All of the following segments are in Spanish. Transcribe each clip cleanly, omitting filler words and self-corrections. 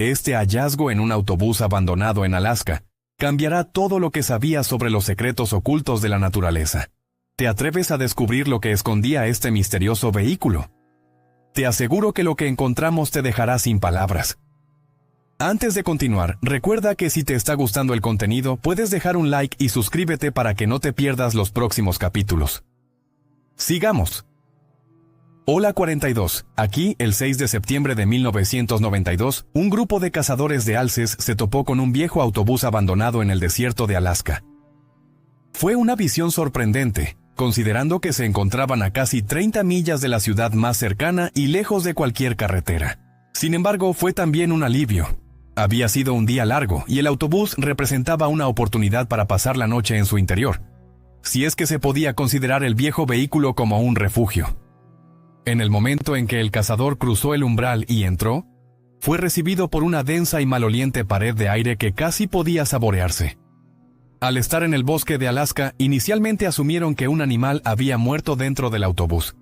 Este hallazgo en un autobús abandonado en Alaska cambiará todo lo que sabías sobre los secretos ocultos de la naturaleza. ¿Te atreves a descubrir lo que escondía este misterioso vehículo? Te aseguro que lo que encontramos te dejará sin palabras. Antes de continuar, recuerda que si te está gustando el contenido, puedes dejar un like y suscríbete para que no te pierdas los próximos capítulos. Sigamos. Hola 42. Aquí, el 6 de septiembre de 1992, un grupo de cazadores de alces se topó con un viejo autobús abandonado en el desierto de Alaska. Fue una visión sorprendente, considerando que se encontraban a casi 30 millas de la ciudad más cercana y lejos de cualquier carretera. Sin embargo, fue también un alivio. Había sido un día largo y el autobús representaba una oportunidad para pasar la noche en su interior, si es que se podía considerar el viejo vehículo como un refugio. En el momento en que el cazador cruzó el umbral y entró, fue recibido por una densa y maloliente pared de aire que casi podía saborearse. Al estar en el bosque de Alaska, inicialmente asumieron que un animal había muerto dentro del autobús,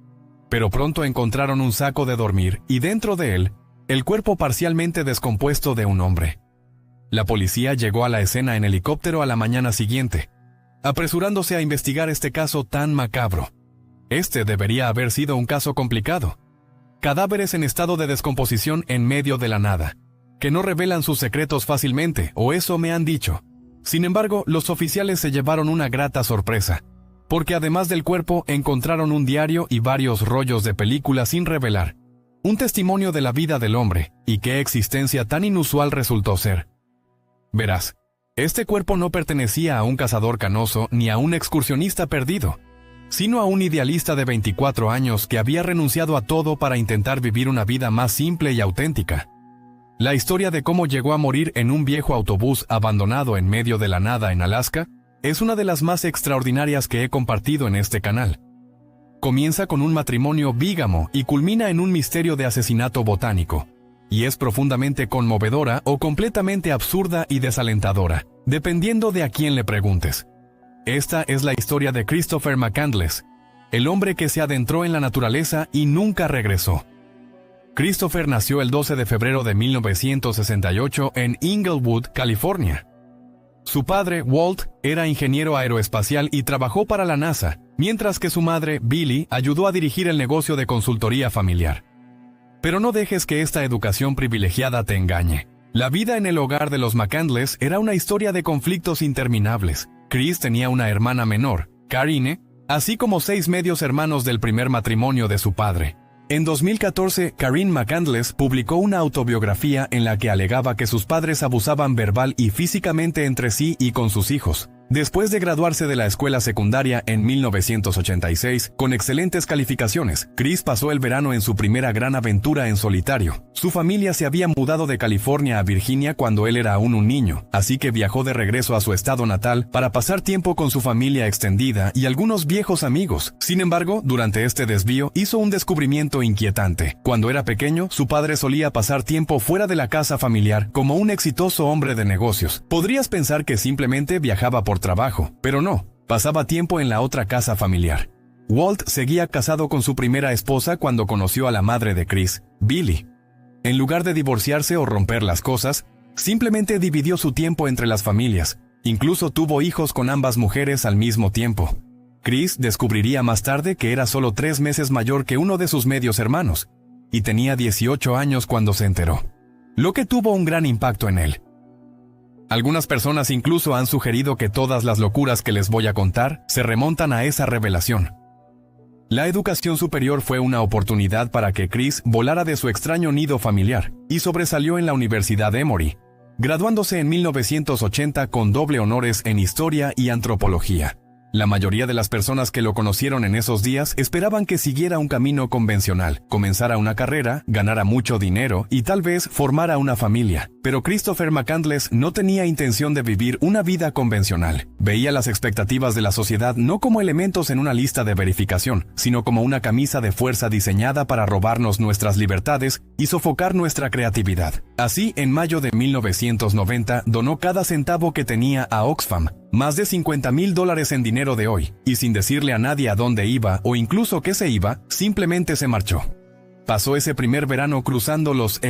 pero pronto encontraron un saco de dormir y dentro de él, el cuerpo parcialmente descompuesto de un hombre. La policía llegó a la escena en helicóptero a la mañana siguiente, apresurándose a investigar este caso tan macabro. Este debería haber sido un caso complicado. Cadáveres en estado de descomposición en medio de la nada, que no revelan sus secretos fácilmente, o eso me han dicho. Sin embargo, los oficiales se llevaron una grata sorpresa, porque además del cuerpo encontraron un diario y varios rollos de película sin revelar. Un testimonio de la vida del hombre, y qué existencia tan inusual resultó ser. Verás, este cuerpo no pertenecía a un cazador canoso ni a un excursionista perdido, sino a un idealista de 24 años que había renunciado a todo para intentar vivir una vida más simple y auténtica. La historia de cómo llegó a morir en un viejo autobús abandonado en medio de la nada en Alaska es una de las más extraordinarias que he compartido en este canal. Comienza con un matrimonio bígamo y culmina en un misterio de asesinato botánico, y es profundamente conmovedora o completamente absurda y desalentadora, dependiendo de a quién le preguntes. Esta es la historia de Christopher McCandless, el hombre que se adentró en la naturaleza y nunca regresó. Christopher nació el 12 de febrero de 1968 en Inglewood, California. Su padre, Walt, era ingeniero aeroespacial y trabajó para la NASA, mientras que su madre, Billie, ayudó a dirigir el negocio de consultoría familiar. Pero no dejes que esta educación privilegiada te engañe. La vida en el hogar de los McCandless era una historia de conflictos interminables. Chris tenía una hermana menor, Karine, así como 6 medios hermanos del primer matrimonio de su padre. En 2014, Karine McCandless publicó una autobiografía en la que alegaba que sus padres abusaban verbal y físicamente entre sí y con sus hijos. Después de graduarse de la escuela secundaria en 1986, con excelentes calificaciones, Chris pasó el verano en su primera gran aventura en solitario. Su familia se había mudado de California a Virginia cuando él era aún un niño, así que viajó de regreso a su estado natal para pasar tiempo con su familia extendida y algunos viejos amigos. Sin embargo, durante este desvío hizo un descubrimiento inquietante. Cuando era pequeño, su padre solía pasar tiempo fuera de la casa familiar como un exitoso hombre de negocios. Podrías pensar que simplemente viajaba por trabajo, pero no, pasaba tiempo en la otra casa familiar. Walt seguía casado con su primera esposa cuando conoció a la madre de Chris, Billie. En lugar de divorciarse o romper las cosas, simplemente dividió su tiempo entre las familias. Incluso tuvo hijos con ambas mujeres al mismo tiempo. Chris descubriría más tarde que era solo 3 meses mayor que uno de sus medios hermanos, y tenía 18 años cuando se enteró, lo que tuvo un gran impacto en él. Algunas personas incluso han sugerido que todas las locuras que les voy a contar se remontan a esa revelación. La educación superior fue una oportunidad para que Chris volara de su extraño nido familiar y sobresalió en la Universidad Emory, graduándose en 1980 con doble honores en Historia y Antropología. La mayoría de las personas que lo conocieron en esos días esperaban que siguiera un camino convencional, comenzara una carrera, ganara mucho dinero y tal vez formara una familia. Pero Christopher McCandless no tenía intención de vivir una vida convencional. Veía las expectativas de la sociedad no como elementos en una lista de verificación, sino como una camisa de fuerza diseñada para robarnos nuestras libertades y sofocar nuestra creatividad. Así, en mayo de 1990, donó cada centavo que tenía a Oxfam, más de $50,000 en dinero de hoy, y sin decirle a nadie a dónde iba o incluso qué se iba, simplemente se marchó. Pasó ese primer verano cruzando los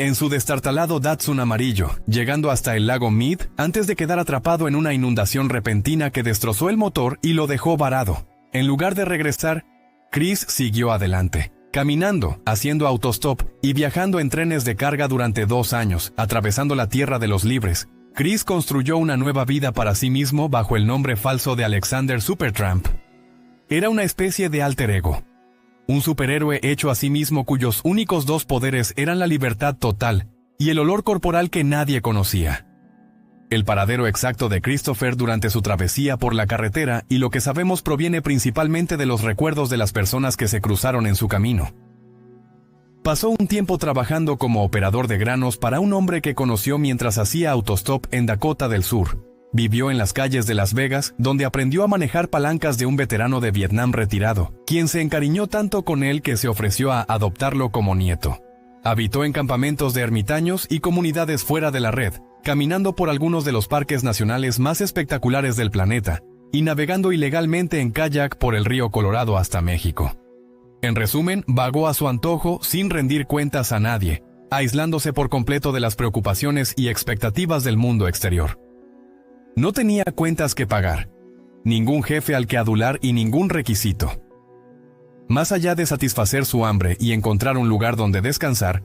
en su destartalado Datsun amarillo, llegando hasta el lago Mead antes de quedar atrapado en una inundación repentina que destrozó el motor y lo dejó varado. En lugar de regresar, Chris siguió adelante, caminando, haciendo autostop y viajando en trenes de carga durante 2 años, atravesando la tierra de los libres. Chris construyó una nueva vida para sí mismo bajo el nombre falso de Alexander Supertramp. Era una especie de alter ego. Un superhéroe hecho a sí mismo cuyos únicos 2 poderes eran la libertad total y el olor corporal que nadie conocía. El paradero exacto de Christopher durante su travesía por la carretera y lo que sabemos proviene principalmente de los recuerdos de las personas que se cruzaron en su camino. Pasó un tiempo trabajando como operador de granos para un hombre que conoció mientras hacía autostop en Dakota del Sur. Vivió en las calles de Las Vegas, donde aprendió a manejar palancas de un veterano de Vietnam retirado, quien se encariñó tanto con él que se ofreció a adoptarlo como nieto. Habitó en campamentos de ermitaños y comunidades fuera de la red, caminando por algunos de los parques nacionales más espectaculares del planeta, y navegando ilegalmente en kayak por el río Colorado hasta México. En resumen, vagó a su antojo sin rendir cuentas a nadie, aislándose por completo de las preocupaciones y expectativas del mundo exterior. No tenía cuentas que pagar, ningún jefe al que adular y ningún requisito. Más allá de satisfacer su hambre y encontrar un lugar donde descansar,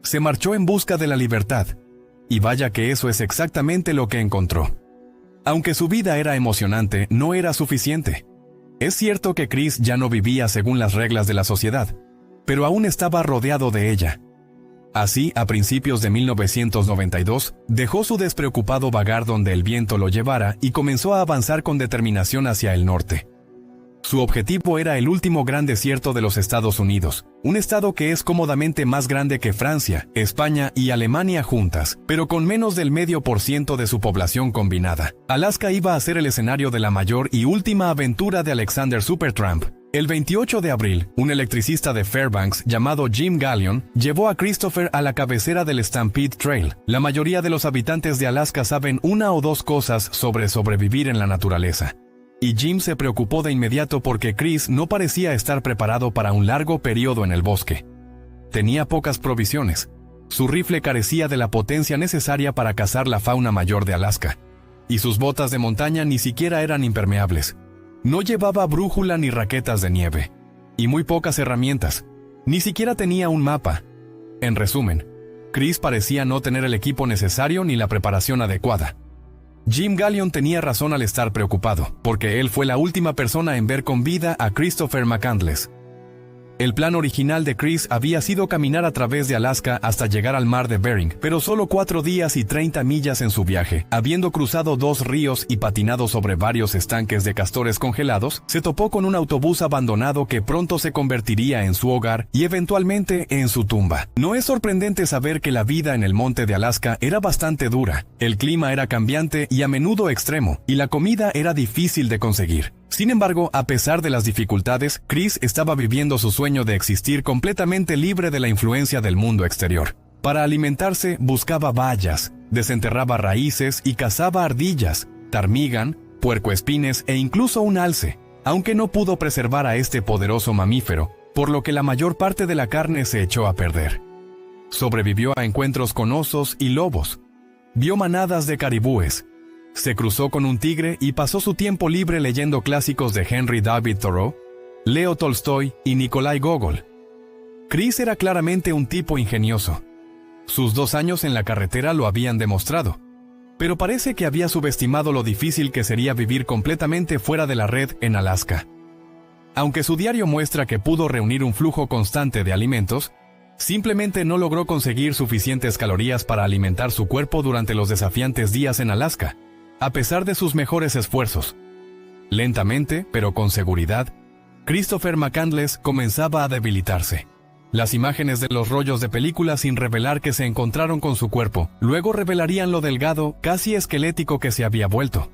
se marchó en busca de la libertad, y vaya que eso es exactamente lo que encontró. Aunque su vida era emocionante, no era suficiente. Es cierto que Chris ya no vivía según las reglas de la sociedad, pero aún estaba rodeado de ella. Así, a principios de 1992, dejó su despreocupado vagar donde el viento lo llevara y comenzó a avanzar con determinación hacia el norte. Su objetivo era el último gran desierto de los Estados Unidos, un estado que es cómodamente más grande que Francia, España y Alemania juntas, pero con menos del 0,5% de su población combinada. Alaska iba a ser el escenario de la mayor y última aventura de Alexander Supertramp. El 28 de abril, un electricista de Fairbanks llamado Jim Gallion llevó a Christopher a la cabecera del Stampede Trail. La mayoría de los habitantes de Alaska saben 1 o 2 cosas sobre sobrevivir en la naturaleza. Y Jim se preocupó de inmediato porque Chris no parecía estar preparado para un largo periodo en el bosque. Tenía pocas provisiones. Su rifle carecía de la potencia necesaria para cazar la fauna mayor de Alaska. Y sus botas de montaña ni siquiera eran impermeables. No llevaba brújula ni raquetas de nieve. Y muy pocas herramientas. Ni siquiera tenía un mapa. En resumen, Chris parecía no tener el equipo necesario ni la preparación adecuada. Jim Gallion tenía razón al estar preocupado, porque él fue la última persona en ver con vida a Christopher McCandless. El plan original de Chris había sido caminar a través de Alaska hasta llegar al mar de Bering, pero solo 4 días y 30 millas en su viaje. Habiendo cruzado 2 ríos y patinado sobre varios estanques de castores congelados, se topó con un autobús abandonado que pronto se convertiría en su hogar y eventualmente en su tumba. No es sorprendente saber que la vida en el monte de Alaska era bastante dura. El clima era cambiante y a menudo extremo, y la comida era difícil de conseguir. Sin embargo, a pesar de las dificultades, Chris estaba viviendo su sueño de existir completamente libre de la influencia del mundo exterior. Para alimentarse, buscaba bayas, desenterraba raíces y cazaba ardillas, ptarmigan, puercoespines e incluso un alce, aunque no pudo preservar a este poderoso mamífero, por lo que la mayor parte de la carne se echó a perder. Sobrevivió a encuentros con osos y lobos. Vio manadas de caribúes. Se cruzó con un tigre y pasó su tiempo libre leyendo clásicos de Henry David Thoreau, Leo Tolstoy y Nikolai Gogol. Chris era claramente un tipo ingenioso. Sus 2 años en la carretera lo habían demostrado, pero parece que había subestimado lo difícil que sería vivir completamente fuera de la red en Alaska. Aunque su diario muestra que pudo reunir un flujo constante de alimentos, simplemente no logró conseguir suficientes calorías para alimentar su cuerpo durante los desafiantes días en Alaska, a pesar de sus mejores esfuerzos. Lentamente, pero con seguridad, Christopher McCandless comenzaba a debilitarse. Las imágenes de los rollos de película sin revelar que se encontraron con su cuerpo, luego revelarían lo delgado, casi esquelético que se había vuelto.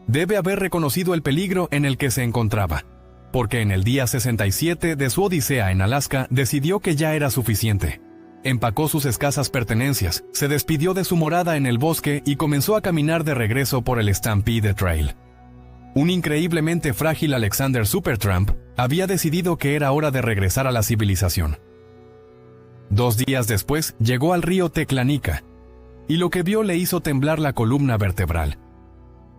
Debe haber reconocido el peligro en el que se encontraba, porque en el día 67 de su odisea en Alaska decidió que ya era suficiente. Empacó sus escasas pertenencias, se despidió de su morada en el bosque y comenzó a caminar de regreso por el Stampede Trail. Un increíblemente frágil Alexander Supertramp había decidido que era hora de regresar a la civilización. 2 días después, llegó al río Teclanica, y lo que vio le hizo temblar la columna vertebral.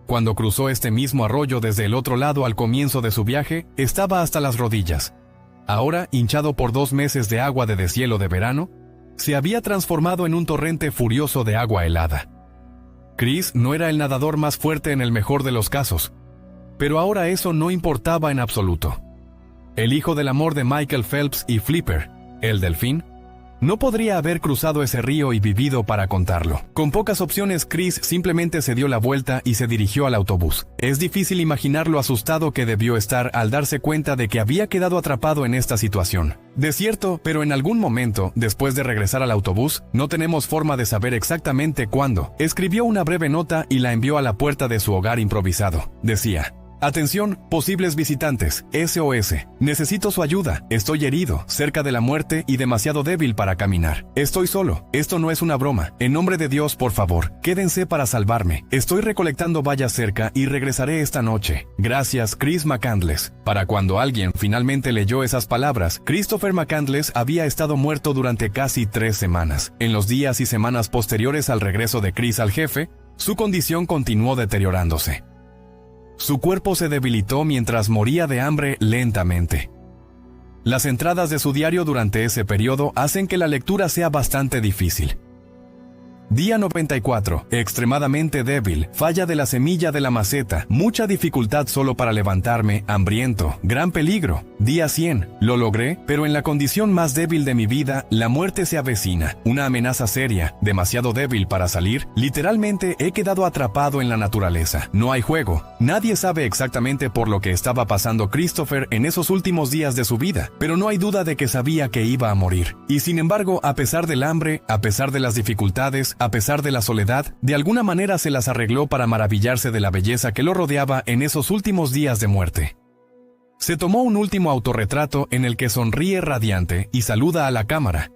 Cuando cruzó este mismo arroyo desde el otro lado al comienzo de su viaje, estaba hasta las rodillas. Ahora, hinchado por 2 meses de agua de deshielo de verano, se había transformado en un torrente furioso de agua helada. Chris no era el nadador más fuerte en el mejor de los casos, pero ahora eso no importaba en absoluto. El hijo del amor de Michael Phelps y Flipper, el delfín, no podría haber cruzado ese río y vivido para contarlo. Con pocas opciones, Chris simplemente se dio la vuelta y se dirigió al autobús. Es difícil imaginar lo asustado que debió estar al darse cuenta de que había quedado atrapado en esta situación. Desierto, pero en algún momento, después de regresar al autobús, no tenemos forma de saber exactamente cuándo, escribió una breve nota y la envió a la puerta de su hogar improvisado. Decía: atención, posibles visitantes, SOS. Necesito su ayuda. Estoy herido, cerca de la muerte y demasiado débil para caminar. Estoy solo. Esto no es una broma. En nombre de Dios, por favor, quédense para salvarme. Estoy recolectando vallas cerca y regresaré esta noche. Gracias, Chris McCandless. Para cuando alguien finalmente leyó esas palabras, Christopher McCandless había estado muerto durante casi 3 semanas. En los días y semanas posteriores al regreso de Chris al jefe, su condición continuó deteriorándose. Su cuerpo se debilitó mientras moría de hambre lentamente. Las entradas de su diario durante ese periodo hacen que la lectura sea bastante difícil. Día 94. Extremadamente débil. Falla de la semilla de la maceta. Mucha dificultad solo para levantarme. Hambriento. Gran peligro. Día 100. Lo logré, pero en la condición más débil de mi vida, la muerte se avecina. Una amenaza seria. Demasiado débil para salir. Literalmente he quedado atrapado en la naturaleza. No hay juego. Nadie sabe exactamente por lo que estaba pasando Christopher en esos últimos días de su vida, pero no hay duda de que sabía que iba a morir. Y sin embargo, a pesar del hambre, a pesar de las dificultades, a pesar de la soledad, de alguna manera se las arregló para maravillarse de la belleza que lo rodeaba en esos últimos días de muerte. Se tomó un último autorretrato en el que sonríe radiante y saluda a la cámara,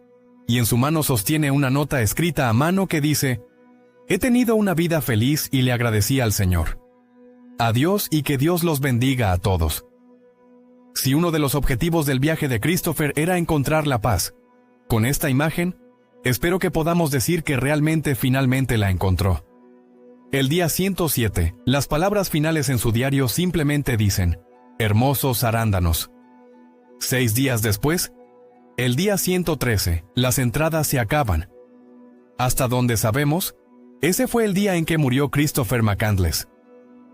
y en su mano sostiene una nota escrita a mano que dice: he tenido una vida feliz y le agradecí al Señor. Adiós y que Dios los bendiga a todos. Si uno de los objetivos del viaje de Christopher era encontrar la paz, con esta imagen, espero que podamos decir que realmente finalmente la encontró. El día 107, las palabras finales en su diario simplemente dicen: hermosos arándanos. 6 días después, el día 113, las entradas se acaban. Hasta donde sabemos, ese fue el día en que murió Christopher McCandless.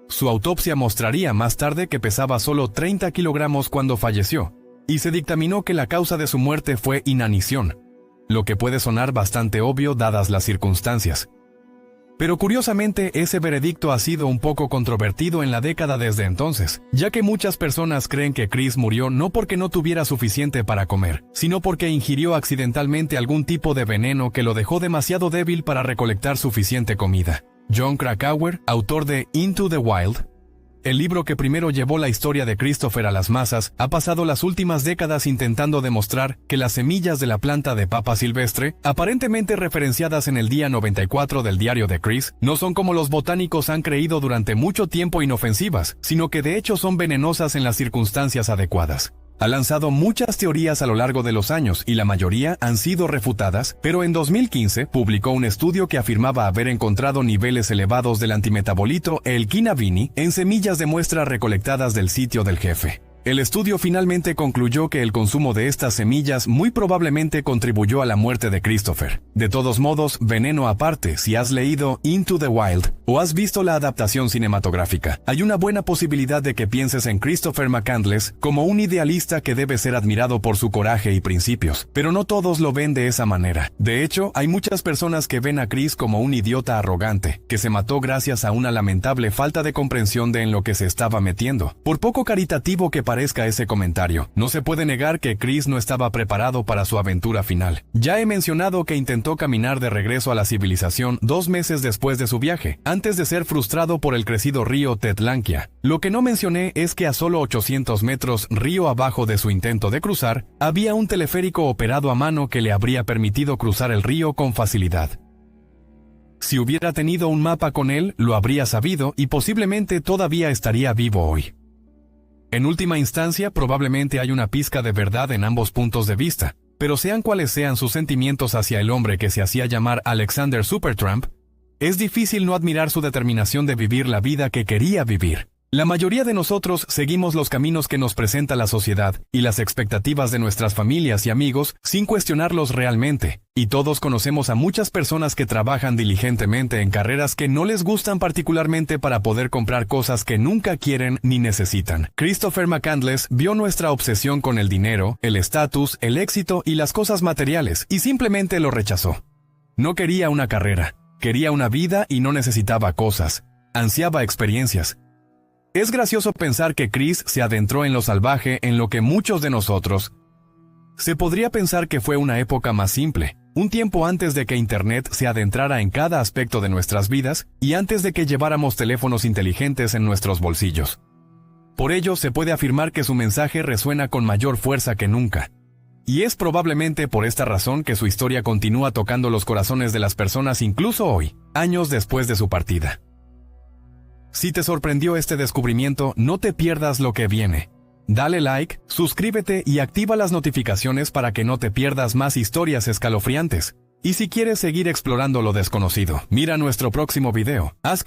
Su autopsia mostraría más tarde que pesaba solo 30 kilogramos cuando falleció, y se dictaminó que la causa de su muerte fue inanición, lo que puede sonar bastante obvio dadas las circunstancias. Pero curiosamente, ese veredicto ha sido un poco controvertido en la década desde entonces, ya que muchas personas creen que Chris murió no porque no tuviera suficiente para comer, sino porque ingirió accidentalmente algún tipo de veneno que lo dejó demasiado débil para recolectar suficiente comida. Jon Krakauer, autor de Into the Wild, el libro que primero llevó la historia de Christopher a las masas, ha pasado las últimas décadas intentando demostrar que las semillas de la planta de papa silvestre, aparentemente referenciadas en el día 94 del diario de Chris, no son como los botánicos han creído durante mucho tiempo inofensivas, sino que de hecho son venenosas en las circunstancias adecuadas. Ha lanzado muchas teorías a lo largo de los años y la mayoría han sido refutadas, pero en 2015 publicó un estudio que afirmaba haber encontrado niveles elevados del antimetabolito L-quinavini en semillas de muestra recolectadas del sitio del jefe. El estudio finalmente concluyó que el consumo de estas semillas muy probablemente contribuyó a la muerte de Christopher. De todos modos, veneno aparte, si has leído Into the Wild o has visto la adaptación cinematográfica, hay una buena posibilidad de que pienses en Christopher McCandless como un idealista que debe ser admirado por su coraje y principios, pero no todos lo ven de esa manera. De hecho, hay muchas personas que ven a Chris como un idiota arrogante, que se mató gracias a una lamentable falta de comprensión de en lo que se estaba metiendo. Por poco caritativo que parezca ese comentario, no se puede negar que Chris no estaba preparado para su aventura final. Ya he mencionado que intentó caminar de regreso a la civilización 2 meses después de su viaje, antes de ser frustrado por el crecido río Tetlanquia. Lo que no mencioné es que a solo 800 metros río abajo de su intento de cruzar, había un teleférico operado a mano que le habría permitido cruzar el río con facilidad. Si hubiera tenido un mapa con él, lo habría sabido y posiblemente todavía estaría vivo hoy. En última instancia, probablemente hay una pizca de verdad en ambos puntos de vista, Pero sean cuales sean sus sentimientos hacia el hombre que se hacía llamar Alexander Supertramp, es difícil no admirar su determinación de vivir la vida que quería vivir. La mayoría de nosotros seguimos los caminos que nos presenta la sociedad y las expectativas de nuestras familias y amigos sin cuestionarlos realmente, y todos conocemos a muchas personas que trabajan diligentemente en carreras que no les gustan particularmente para poder comprar cosas que nunca quieren ni necesitan. Christopher McCandless vio nuestra obsesión con el dinero, el estatus, el éxito y las cosas materiales y simplemente lo rechazó. No quería una carrera, quería una vida y no necesitaba cosas, ansiaba experiencias. Es gracioso pensar que Chris se adentró en lo salvaje en lo que muchos de nosotros. Se podría pensar que fue una época más simple, un tiempo antes de que Internet se adentrara en cada aspecto de nuestras vidas y antes de que lleváramos teléfonos inteligentes en nuestros bolsillos. Por ello, se puede afirmar que su mensaje resuena con mayor fuerza que nunca. Y es probablemente por esta razón que su historia continúa tocando los corazones de las personas incluso hoy, años después de su partida. Si te sorprendió este descubrimiento, no te pierdas lo que viene. Dale like, suscríbete y activa las notificaciones para que no te pierdas más historias escalofriantes. Y si quieres seguir explorando lo desconocido, mira nuestro próximo video. Haz